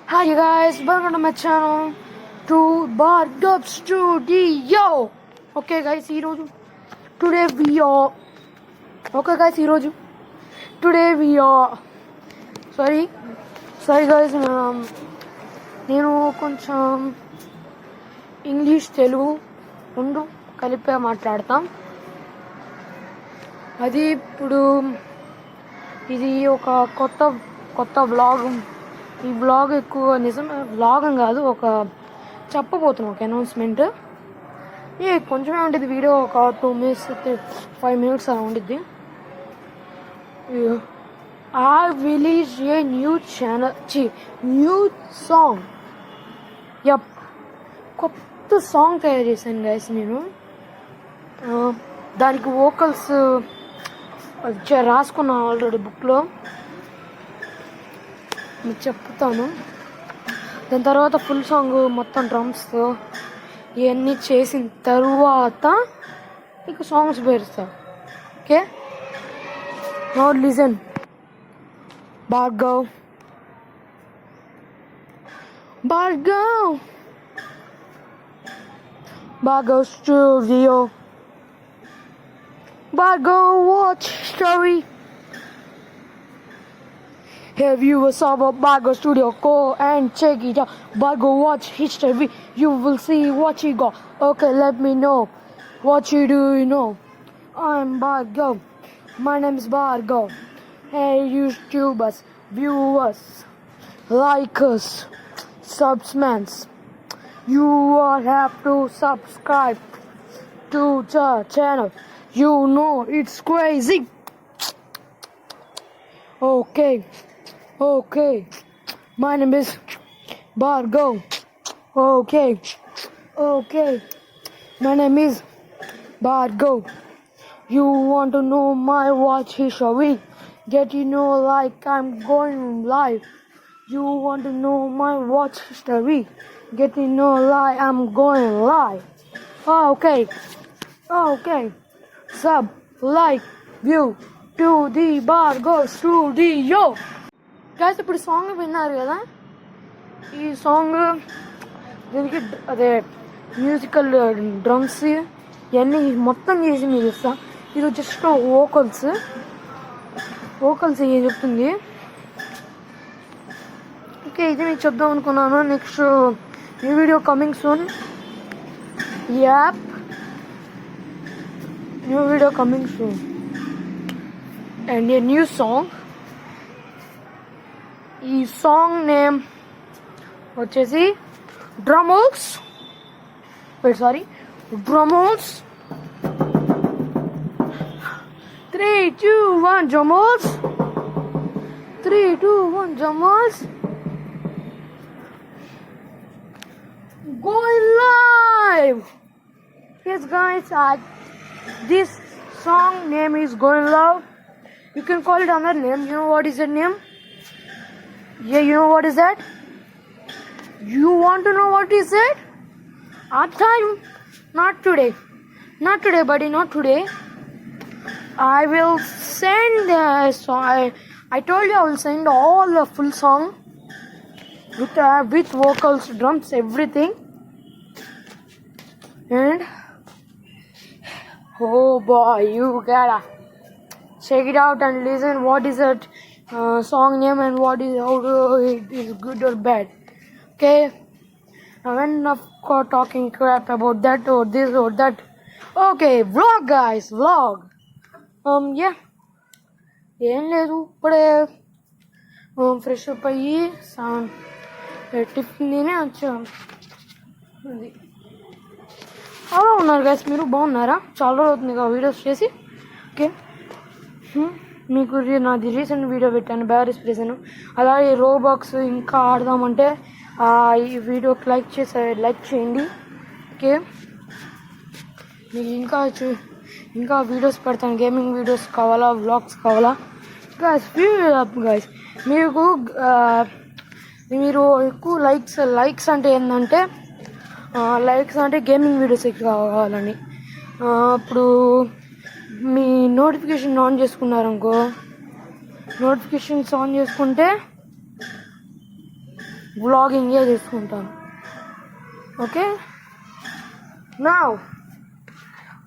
Hi you guys, welcome to my channel to Bhargav Studio. Okay guys, today we are sorry guys, నేను కొంచెం English Telugu రెండు కలిపే మాట్లాడతాం. అది ఇప్పుడు ఇది ఒక కొత్త వ్లాగ్. ఈ వ్లాగ్ ఎక్కువ నిజం వ్లాగ్ అని కాదు, ఒక చెప్పబోతున్నాం ఒక అనౌన్స్మెంట్. కొంచెమే ఉంటుంది వీడియో, ఒక 2 minutes 5 minutes అలా ఉంటుంది. I released a new song. Yup, కొత్త సాంగ్ తయారు చేశాను గైస్ నేను. దానికి వోకల్స్ రాసుకున్నాను ఆల్రెడీ బుక్లో, మీకు చెప్తాను. దాని తర్వాత ఫుల్ సాంగ్ మొత్తం డ్రమ్స్తో ఇవన్నీ చేసిన తరువాత మీకు సాంగ్స్ పేరుస్తా. Okay, now listen. Bhargav Studio. Bhargav watch story. Have you ever saw about Bhargav Studio? Go and check it out. Bhargav watch history. You will see what you got. Okay, let me know what you do. I'm Bhargav. My name is Bhargav. Hey YouTubers, viewers, likers, subsmans, you all have to subscribe to the channel. It's crazy. Okay, my name is Bhargav. Okay, my name is Bhargav. You want to know my watch history? Get like I'm going live. You want to know my watch history? Get like I'm going live. Okay. Sub, like, view to the Bhargav Studio. Guys, ఇప్పుడు song విన్నారు కదా. ఈ song దీనికి అదే musical drums ఇవన్నీ మొత్తం చేసి మీరు ఇస్తా. ఇది జస్ట్ వోకల్స్ ఏం చెప్తుంది. ఓకే, ఇది మీకు చెప్దాం అనుకున్నాను. Next new video coming soon. New video coming soon and a new song. ఈ సాంగ్ నేమ్ వచ్చేసి డ్రమోల్స్. 3, 2, 1 drumrolls. 3, 2, 1 drumrolls. Going live. Yes guys, this song name is Going Live. You can call it another name. You know what is that name? Yeah, you know what is that? You want to know what is it? Our time. Not today buddy, not today. I will send I told you I will send all the full song with vocals, drums, everything. And oh boy, you gotta check it out and listen what is that song name and how it is good or bad. Okay, now enough talking crap about that or this or that. Okay, vlog guys, vlog. ఏం లేదు, ఇప్పుడే fresh up అయ్యి tiffin తినే వచ్చాను. అది అలా ఉన్నారు guys, మీరు బాగున్నారా? చాలా రోజు అవుతుంది కదా వీడియోస్ చేసి. ఓకే, మీకు నాది రీసెంట్ వీడియో పెట్టాను, బ్యారీస్ ప్రెసెన్. అలాగే రోబాక్స్ ఇంకా ఆడదామంటే ఈ వీడియోకి లైక్ చేయండి. ఓకే, మీకు ఇంకా వీడియోస్ పెడతాను. గేమింగ్ వీడియోస్ కావాలా, వ్లాగ్స్ కావాలా గైస్? గైస్ మీరు ఎక్కువ లైక్స్ అంటే ఏంటంటే గేమింగ్ వీడియోస్ ఎక్కువ కావాలని. ఇప్పుడు మీ నోటిఫికేషన్ ఆన్ చేసుకున్నారనుకో, నోటిఫికేషన్స్ ఆన్ చేసుకుంటే వ్లాగింగే చేసుకుంటాను. Okay, now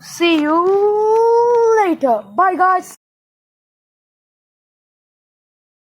see you later. Bye guys.